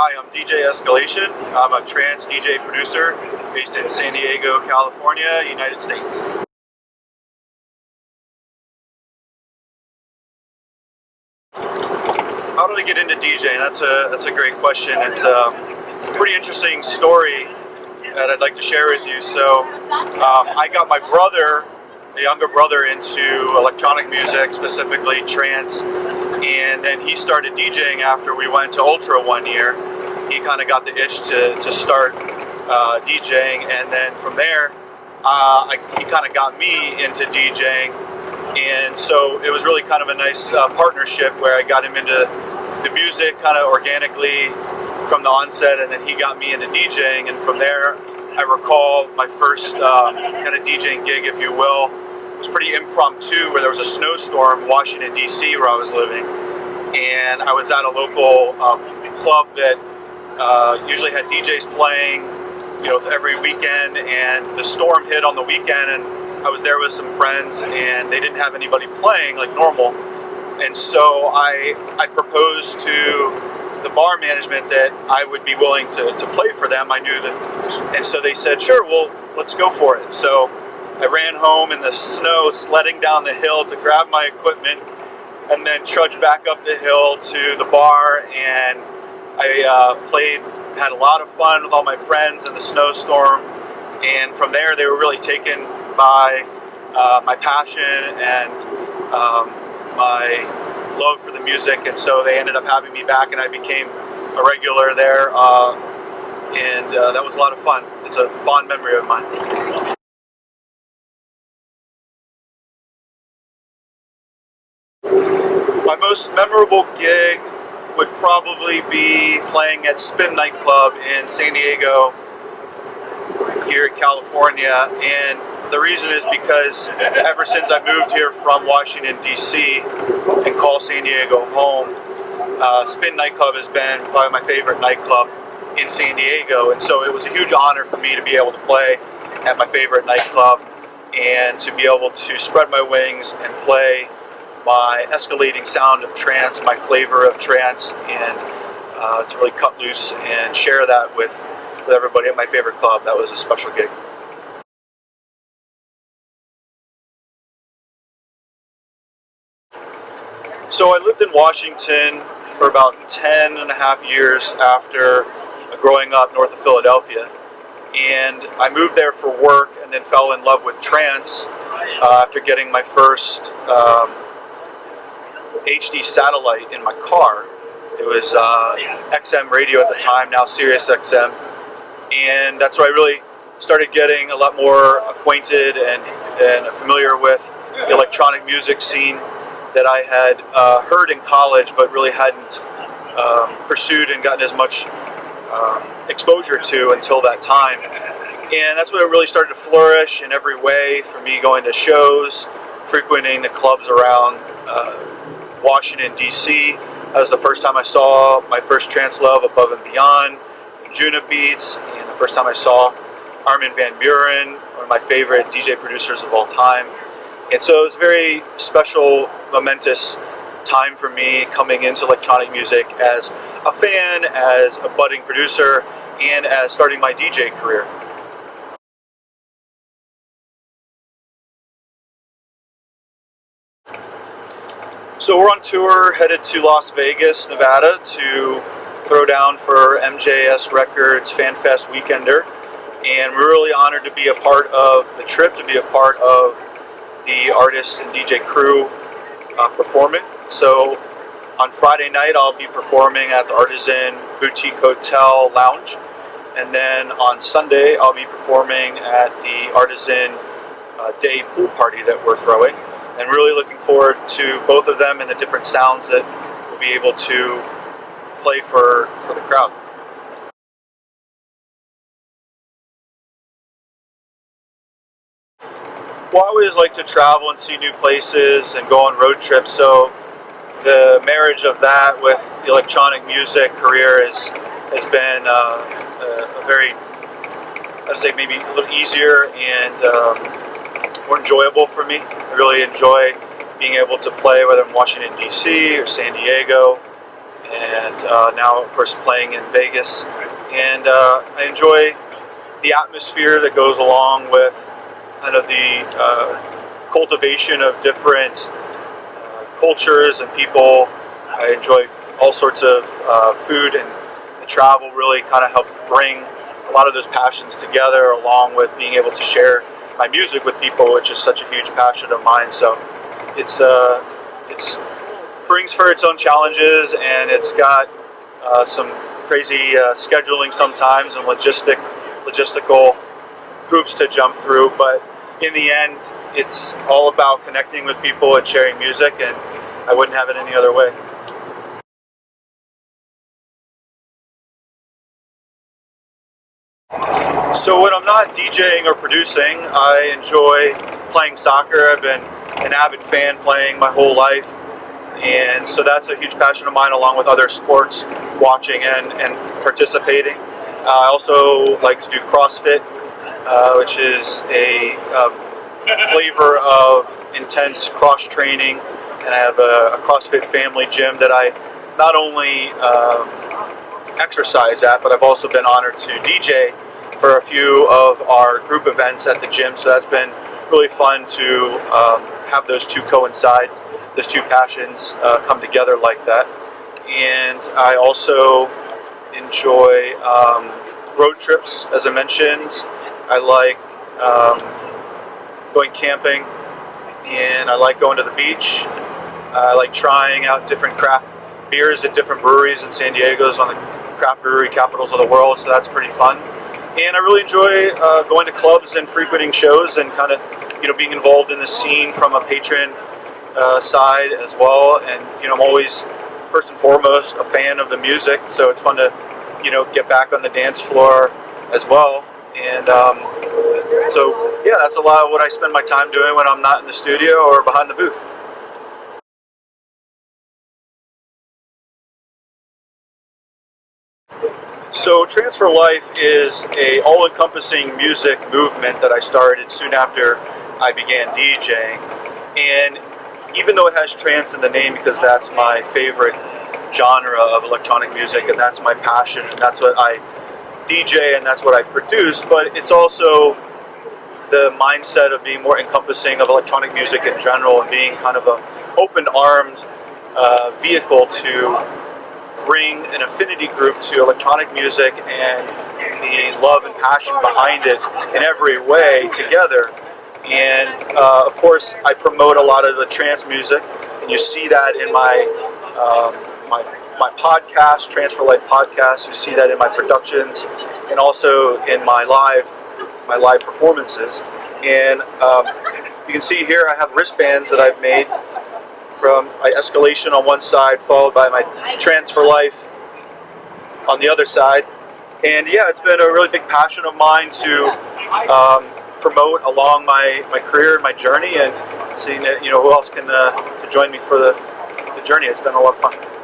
Hi, I'm DJ Escalation. I'm a trance DJ producer based in San Diego, California, United States. How did I get into DJing? That's a great question. It's a pretty interesting story that I'd like to share with you. So I got my brother, a younger brother, into electronic music, specifically trance, and then he started DJing after we went to Ultra one year. He kind of got the itch to start DJing, and then from there he kind of got me into DJing, and so it was really kind of a nice partnership where I got him into the music kind of organically from the onset, and then he got me into DJing, and from there I recall my first kind of DJing gig, if you will. It was pretty impromptu, where there was a snowstorm in Washington, D.C. where I was living, and I was at a local club that usually had DJs playing, every weekend, and the storm hit on the weekend, and I was there with some friends, and they didn't have anybody playing like normal, and so I proposed to the bar management that I would be willing to play for them. I knew that, and so they said, sure, well, let's go for it. So I ran home in the snow, sledding down the hill to grab my equipment, and then trudged back up the hill to the bar, and I had a lot of fun with all my friends in the snowstorm, and from there they were really taken by my passion and my love for the music, and so they ended up having me back, and I became a regular there, and that was a lot of fun. It's a fond memory of mine. My most memorable gig would probably be playing at Spin nightclub in San Diego here in California, and the reason is because ever since I moved here from Washington, D.C. and call San Diego home, Spin nightclub has been probably my favorite nightclub in San Diego, and so it was a huge honor for me to be able to play at my favorite nightclub and to be able to spread my wings and play my escalating sound of trance, my flavor of trance, and to really cut loose and share that with everybody at my favorite club. That was a special gig. So I lived in Washington for about 10 and a half years after growing up north of Philadelphia, and I moved there for work and then fell in love with trance after getting my first HD satellite in my car. It was XM radio at the time, now Sirius XM, and that's where I really started getting a lot more acquainted and familiar with the electronic music scene that I had heard in college, but really hadn't pursued and gotten as much exposure to until that time. And that's when it really started to flourish in every way for me, going to shows, frequenting the clubs around Washington, D.C. That was the first time I saw my first trance love, Above and Beyond, Juno Beats, and the first time I saw Armin van Buuren, one of my favorite DJ producers of all time. And so it was a very special, momentous time for me coming into electronic music as a fan, as a budding producer, and as starting my DJ career. So we're on tour, headed to Las Vegas, Nevada to throw down for MJS Records Fan Fest Weekender, and we're really honored to be a part of the trip, to be a part of the artist and DJ crew performing. So on Friday night I'll be performing at the Artisan Boutique Hotel Lounge, and then on Sunday I'll be performing at the Artisan Day Pool Party that we're throwing. And really looking forward to both of them and the different sounds that we'll be able to play for the crowd. Well, I always like to travel and see new places and go on road trips, so the marriage of that with the electronic music career has been a very, I'd say maybe a little easier and more enjoyable for me. I really enjoy being able to play whether I'm Washington, D.C. or San Diego, and now of course playing in Vegas. And I enjoy the atmosphere that goes along with kind of the cultivation of different cultures and people. I enjoy all sorts of food, and the travel really kind of helped bring a lot of those passions together, along with being able to share my music with people, which is such a huge passion of mine. So it's brings for its own challenges, and it's got some crazy scheduling sometimes and logistical hoops to jump through. But in the end, it's all about connecting with people and sharing music, and I wouldn't have it any other way. So when I'm not DJing or producing, I enjoy playing soccer. I've been an avid fan playing my whole life, and so that's a huge passion of mine, along with other sports, watching and participating. I also like to do CrossFit, which is a flavor of intense cross training, and I have a CrossFit family gym that I not only exercise at, but I've also been honored to DJ for a few of our group events at the gym. So that's been really fun to have those two coincide, those two passions come together like that. And I also enjoy road trips, as I mentioned. I like going camping, and I like going to the beach. I like trying out different craft beers at different breweries in San Diego's on the craft brewery capitals of the world, so that's pretty fun. And I really enjoy going to clubs and frequenting shows, and kind of, being involved in the scene from a patron side as well. And I'm always first and foremost a fan of the music, so it's fun to get back on the dance floor as well. And so yeah, that's a lot of what I spend my time doing when I'm not in the studio or behind the booth. So Trance for Life is a all-encompassing music movement that I started soon after I began DJing. And even though it has trance in the name, because that's my favorite genre of electronic music, and that's my passion, and that's what I DJ, and that's what I produce, but it's also the mindset of being more encompassing of electronic music in general, and being kind of an open-armed vehicle to bring an affinity group to electronic music and the love and passion behind it in every way together. And of course, I promote a lot of the trance music, and you see that in my my podcast, Trance for Life podcast. You see that in my productions, and also in my live performances. And you can see here I have wristbands that I've made from my Escalation on one side, followed by my Trance for Life on the other side. And yeah, it's been a really big passion of mine to promote along my career and my journey, and seeing that who else can to join me for the journey. It's been a lot of fun.